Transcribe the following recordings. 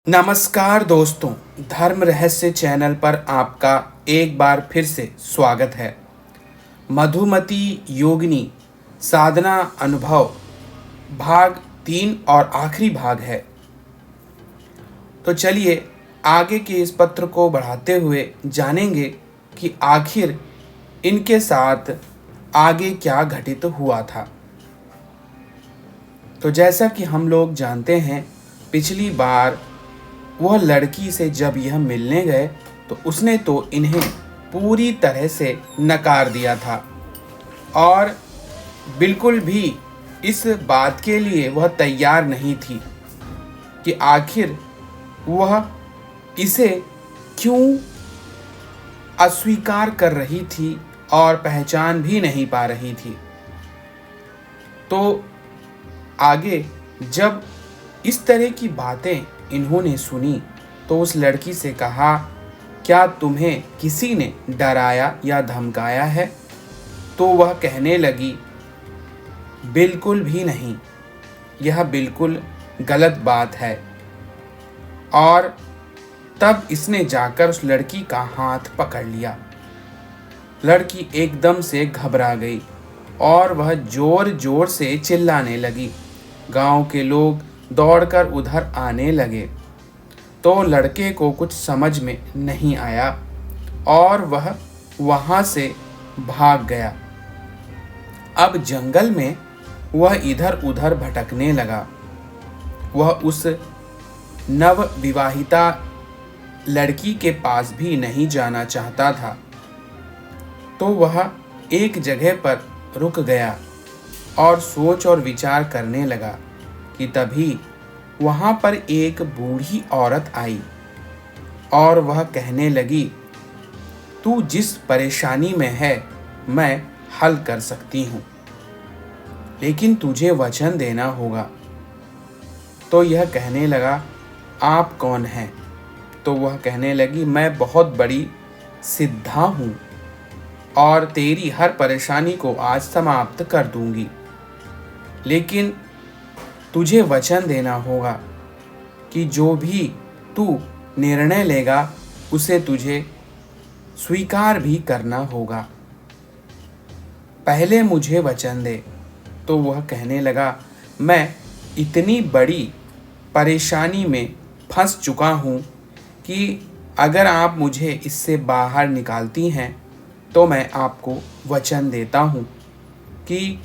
नमस्कार दोस्तों, धर्म रहस्य चैनल पर आपका एक बार फिर से स्वागत है। मधुमती योगिनी साधना अनुभव भाग 3 और आखिरी भाग है। तो चलिए आगे के इस पत्र को बढ़ाते हुए जानेंगे कि आखिर इनके साथ आगे क्या घटित हुआ था। तो जैसा कि हम लोग जानते हैं, पिछली बार वह लड़की से जब यह मिलने गए तो उसने तो इन्हें पूरी तरह से नकार दिया था और बिल्कुल भी इस बात के लिए वह तैयार नहीं थी कि आखिर वह इसे क्यों अस्वीकार कर रही थी और पहचान भी नहीं पा रही थी। तो आगे जब इस तरह की बातें इन्होंने सुनी तो उस लड़की से कहा, क्या तुम्हें किसी ने डराया या धमकाया है? तो वह कहने लगी, बिल्कुल भी नहीं, यह बिल्कुल गलत बात है। और तब इसने जाकर उस लड़की का हाथ पकड़ लिया। लड़की एकदम से घबरा गई और वह जोर जोर से चिल्लाने लगी। गांव के लोग दौड़कर उधर आने लगे तो लड़के को कुछ समझ में नहीं आया और वह वहां से भाग गया। अब जंगल में वह इधर उधर भटकने लगा। वह उस नव विवाहिता लड़की के पास भी नहीं जाना चाहता था। तो वह एक जगह पर रुक गया और सोच और विचार करने लगा कि तभी वहां पर एक बूढ़ी औरत आई और वह कहने लगी, तू जिस परेशानी में है मैं हल कर सकती हूँ, लेकिन तुझे वचन देना होगा। तो यह कहने लगा, आप कौन हैं? तो वह कहने लगी, मैं बहुत बड़ी सिद्धा हूँ और तेरी हर परेशानी को आज समाप्त कर दूंगी, लेकिन तुझे वचन देना होगा कि जो भी तू निर्णय लेगा उसे तुझे स्वीकार भी करना होगा। पहले मुझे वचन दे। तो वह कहने लगा, मैं इतनी बड़ी परेशानी में फंस चुका हूँ कि अगर आप मुझे इससे बाहर निकालती हैं तो मैं आपको वचन देता हूँ कि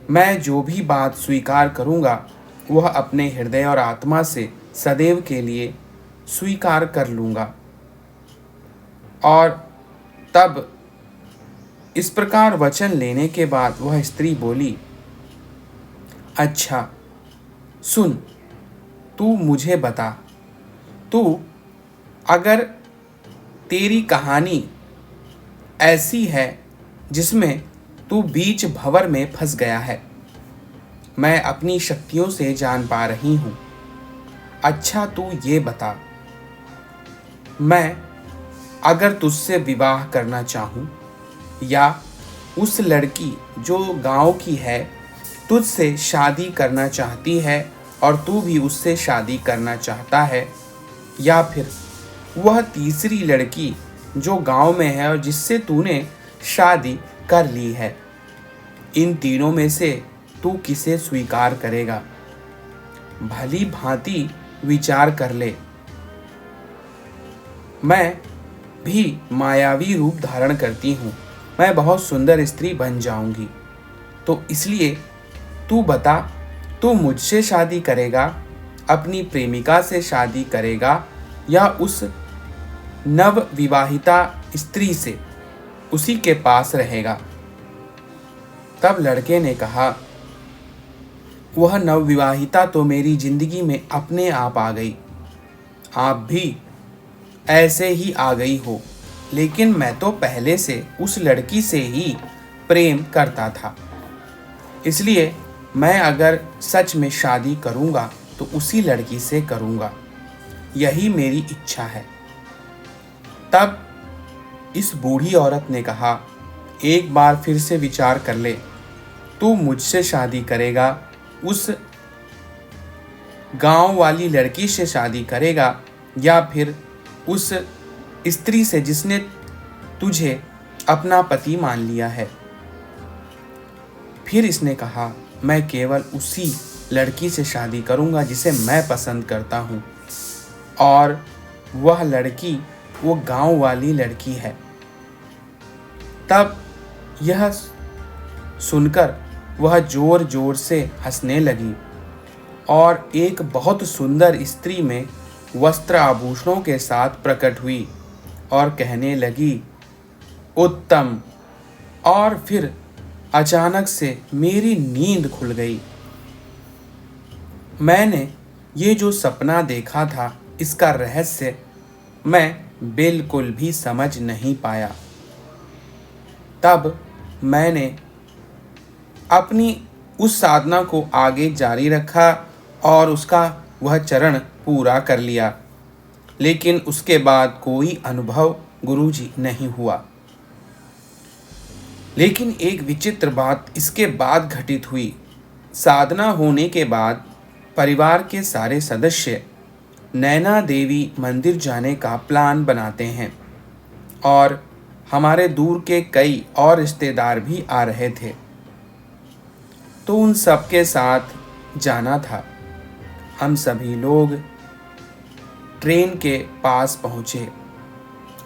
मैं जो भी बात स्वीकार करूँगा वह अपने हृदय और आत्मा से सदैव के लिए स्वीकार कर लूँगा। और तब इस प्रकार वचन लेने के बाद वह स्त्री बोली, अच्छा सुन, तू मुझे बता, तू अगर तेरी कहानी ऐसी है जिसमें तू बीच भंवर में फंस गया है, मैं अपनी शक्तियों से जान पा रही हूँ। अच्छा तू ये बता, मैं अगर तुझसे विवाह करना चाहूँ या उस लड़की जो गांव की है तुझसे शादी करना चाहती है और तू भी उससे शादी करना चाहता है, या फिर वह तीसरी लड़की जो गांव में है और जिससे तूने शादी कर ली है, इन तीनों में से तू किसे स्वीकार करेगा? भली भांति विचार कर ले। मैं भी मायावी रूप धारण करती हूँ, मैं बहुत सुंदर स्त्री बन जाऊंगी। तो इसलिए तू बता, तू मुझसे शादी करेगा, अपनी प्रेमिका से शादी करेगा, या उस नव विवाहिता स्त्री से उसी के पास रहेगा? तब लड़के ने कहा, वह नवविवाहिता तो मेरी जिंदगी में अपने आप आ गई, आप भी ऐसे ही आ गई हो, लेकिन मैं तो पहले से उस लड़की से ही प्रेम करता था, इसलिए मैं अगर सच में शादी करूँगा तो उसी लड़की से करूँगा, यही मेरी इच्छा है। तब इस बूढ़ी औरत ने कहा, एक बार फिर से विचार कर ले, तू मुझसे शादी करेगा उस गांव वाली लड़की से शादी करेगा या फिर उस स्त्री से जिसने तुझे अपना पति मान लिया है। फिर इसने कहा, मैं केवल उसी लड़की से शादी करूंगा जिसे मैं पसंद करता हूं, और वह लड़की वो गांव वाली लड़की है। तब यह सुनकर वह जोर जोर से हंसने लगी और एक बहुत सुंदर स्त्री में वस्त्र आभूषणों के साथ प्रकट हुई और कहने लगी, उत्तम। और फिर अचानक से मेरी नींद खुल गई। मैंने ये जो सपना देखा था इसका रहस्य मैं बिल्कुल भी समझ नहीं पाया। तब मैंने अपनी उस साधना को आगे जारी रखा और उसका वह चरण पूरा कर लिया, लेकिन उसके बाद कोई अनुभव गुरुजी नहीं हुआ। लेकिन एक विचित्र बात इसके बाद घटित हुई। साधना होने के बाद परिवार के सारे सदस्य नैना देवी मंदिर जाने का प्लान बनाते हैं और हमारे दूर के कई और रिश्तेदार भी आ रहे थे, तो उन सबके साथ जाना था। हम सभी लोग ट्रेन के पास पहुँचे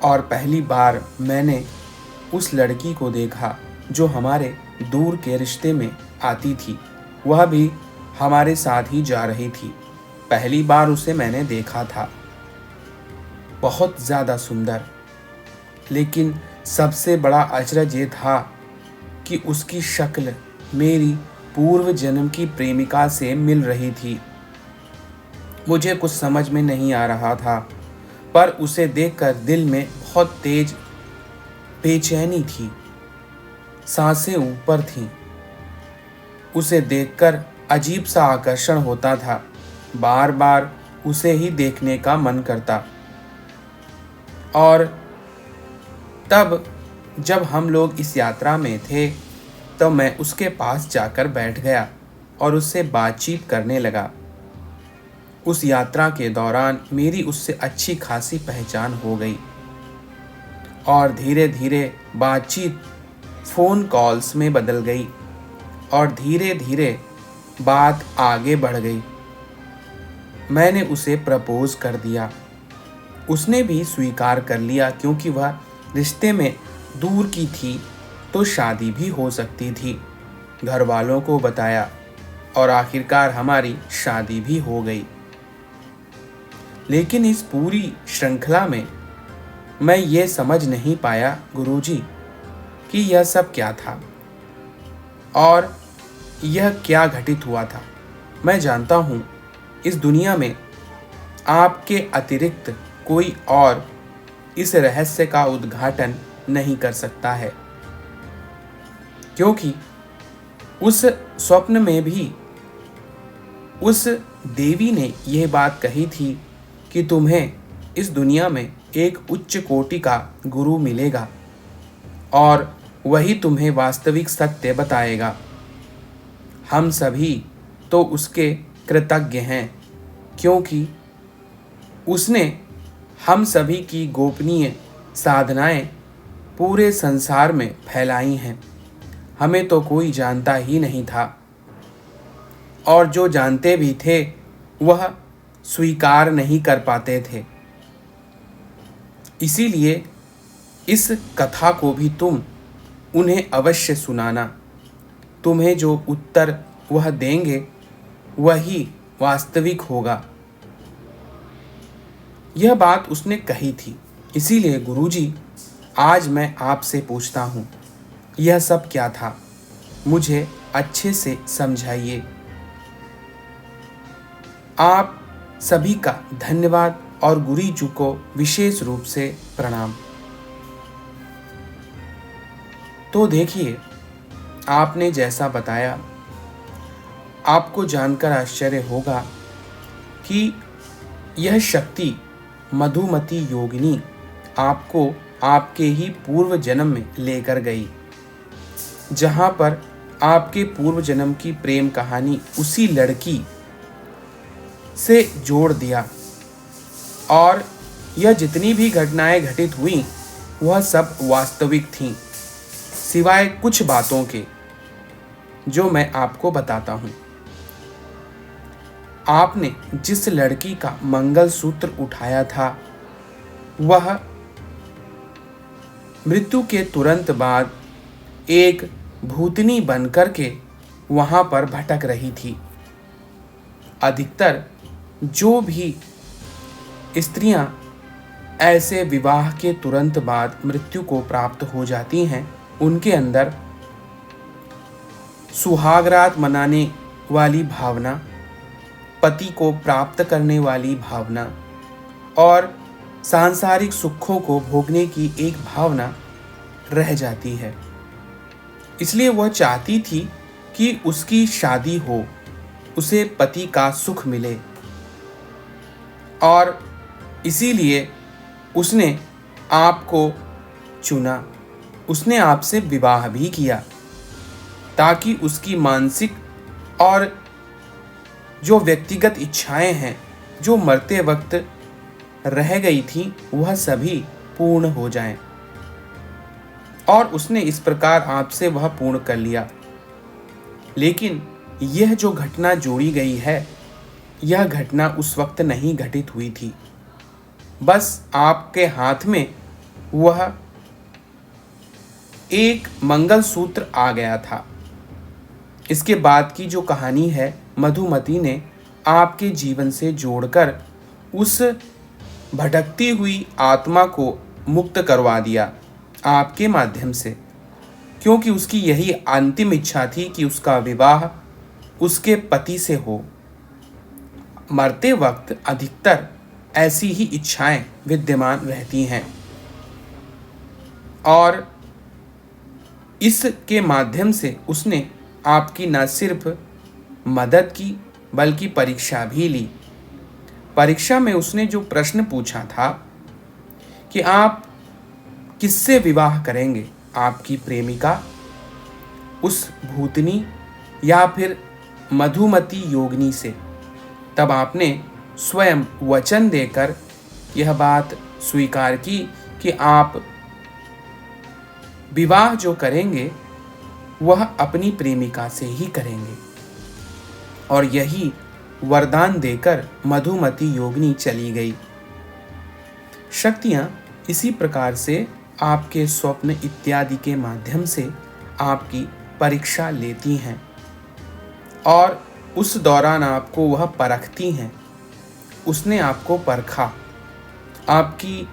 और पहली बार मैंने उस लड़की को देखा जो हमारे दूर के रिश्ते में आती थी। वह भी हमारे साथ ही जा रही थी। पहली बार उसे मैंने देखा था। बहुत ज़्यादा सुंदर, लेकिन सबसे बड़ा अचरज ये था कि उसकी शक्ल मेरी पूर्व जन्म की प्रेमिका से मिल रही थी। मुझे कुछ समझ में नहीं आ रहा था, पर उसे देखकर दिल में बहुत तेज बेचैनी थी। सांसें ऊपर थीं। उसे देखकर अजीब सा आकर्षण होता था। बार बार उसे ही देखने का मन करता। और तब जब हम लोग इस यात्रा में थे, तो मैं उसके पास जाकर बैठ गया और उससे बातचीत करने लगा। उस यात्रा के दौरान मेरी उससे अच्छी खासी पहचान हो गई और धीरे धीरे बातचीत फ़ोन कॉल्स में बदल गई और धीरे धीरे बात आगे बढ़ गई। मैंने उसे प्रपोज कर दिया। उसने भी स्वीकार कर लिया, क्योंकि वह रिश्ते में दूर की थी तो शादी भी हो सकती थी। घर वालों को बताया और आखिरकार हमारी शादी भी हो गई। लेकिन इस पूरी श्रृंखला में मैं ये समझ नहीं पाया गुरुजी कि यह सब क्या था और यह क्या घटित हुआ था। मैं जानता हूँ इस दुनिया में आपके अतिरिक्त कोई और इस रहस्य का उद्घाटन नहीं कर सकता है, क्योंकि उस स्वप्न में भी उस देवी ने यह बात कही थी कि तुम्हें इस दुनिया में एक उच्च कोटि का गुरु मिलेगा और वही तुम्हें वास्तविक सत्य बताएगा। हम सभी तो उसके कृतज्ञ हैं, क्योंकि उसने हम सभी की गोपनीय साधनाएं पूरे संसार में फैलाई हैं। हमें तो कोई जानता ही नहीं था, और जो जानते भी थे वह स्वीकार नहीं कर पाते थे। इसीलिए इस कथा को भी तुम उन्हें अवश्य सुनाना। तुम्हें जो उत्तर वह देंगे वही वास्तविक होगा। यह बात उसने कही थी। इसीलिए गुरुजी, आज मैं आपसे पूछता हूँ, यह सब क्या था? मुझे अच्छे से समझाइए। आप सभी का धन्यवाद और गुरुजी को विशेष रूप से प्रणाम। तो देखिए, आपने जैसा बताया, आपको जानकर आश्चर्य होगा कि यह शक्ति मधुमती योगिनी आपको आपके ही पूर्व जन्म में लेकर गई, जहाँ पर आपके पूर्व जन्म की प्रेम कहानी उसी लड़की से जोड़ दिया और यह जितनी भी घटनाएं घटित हुई वह सब वास्तविक थीं, सिवाय कुछ बातों के जो मैं आपको बताता हूं। आपने जिस लड़की का मंगलसूत्र उठाया था वह मृत्यु के तुरंत बाद एक भूतनी बनकर के वहां पर भटक रही थी। अधिकतर जो भी स्त्रियां ऐसे विवाह के तुरंत बाद मृत्यु को प्राप्त हो जाती हैं, उनके अंदर सुहागरात मनाने वाली भावना, पति को प्राप्त करने वाली भावना और सांसारिक सुखों को भोगने की एक भावना रह जाती है। इसलिए वह चाहती थी कि उसकी शादी हो, उसे पति का सुख मिले और इसीलिए उसने आपको चुना, उसने आपसे विवाह भी किया ताकि उसकी मानसिक और जो व्यक्तिगत इच्छाएं हैं जो मरते वक्त रह गई थी वह सभी पूर्ण हो जाएं। और उसने इस प्रकार आपसे वह पूर्ण कर लिया। लेकिन यह जो घटना जोड़ी गई है, यह घटना उस वक्त नहीं घटित हुई थी। बस आपके हाथ में वह एक मंगलसूत्र आ गया था। इसके बाद की जो कहानी है, मधुमती ने आपके जीवन से जोड़कर उस भटकती हुई आत्मा को मुक्त करवा दिया आपके माध्यम से, क्योंकि उसकी यही अंतिम इच्छा थी कि उसका विवाह उसके पति से हो। मरते वक्त अधिकतर ऐसी ही इच्छाएं विद्यमान रहती हैं और इसके माध्यम से उसने आपकी न सिर्फ मदद की बल्कि परीक्षा भी ली। परीक्षा में उसने जो प्रश्न पूछा था कि आप किससे विवाह करेंगे, आपकी प्रेमिका, उस भूतनी या फिर मधुमती योगिनी से, तब आपने स्वयं वचन देकर यह बात स्वीकार की कि आप विवाह जो करेंगे वह अपनी प्रेमिका से ही करेंगे। और यही वरदान देकर मधुमती योगिनी चली गई। शक्तियां इसी प्रकार से आपके स्वप्न इत्यादि के माध्यम से आपकी परीक्षा लेती हैं और उस दौरान आपको वह परखती हैं। उसने आपको परखा, आपकी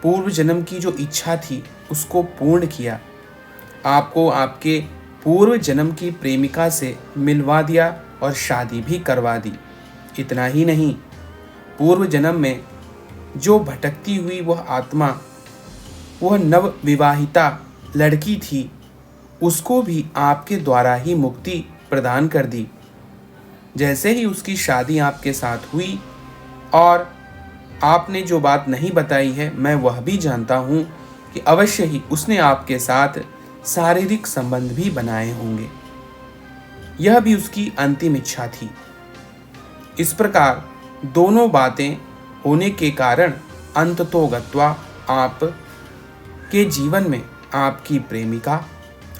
पूर्व जन्म की जो इच्छा थी उसको पूर्ण किया, आपको आपके पूर्व जन्म की प्रेमिका से मिलवा दिया और शादी भी करवा दी। इतना ही नहीं, पूर्व जन्म में जो भटकती हुई वह आत्मा, वह नव विवाहिता लड़की थी, उसको भी आपके द्वारा ही मुक्ति प्रदान कर दी। जैसे ही उसकी शादी आपके साथ हुई, और आपने जो बात नहीं बताई है मैं वह भी जानता हूँ कि अवश्य ही उसने आपके साथ शारीरिक संबंध भी बनाए होंगे। यह भी उसकी अंतिम इच्छा थी। इस प्रकार दोनों बातें होने के कारण अंततोगत्वा आप के जीवन में आपकी प्रेमिका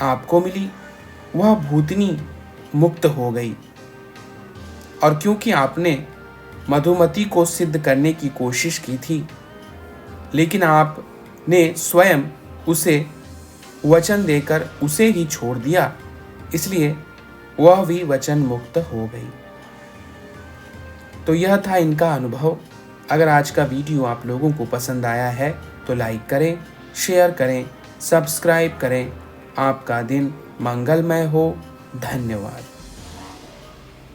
आपको मिली, वह भूतनी मुक्त हो गई। और क्योंकि आपने मधुमती को सिद्ध करने की कोशिश की थी, लेकिन आपने स्वयं उसे वचन देकर उसे ही छोड़ दिया, इसलिए वह भी वचन मुक्त हो गई। तो यह था इनका अनुभव। अगर आज का वीडियो आप लोगों को पसंद आया है तो लाइक करें, शेयर करें, सब्सक्राइब करें। आपका दिन मंगलमय हो। धन्यवाद।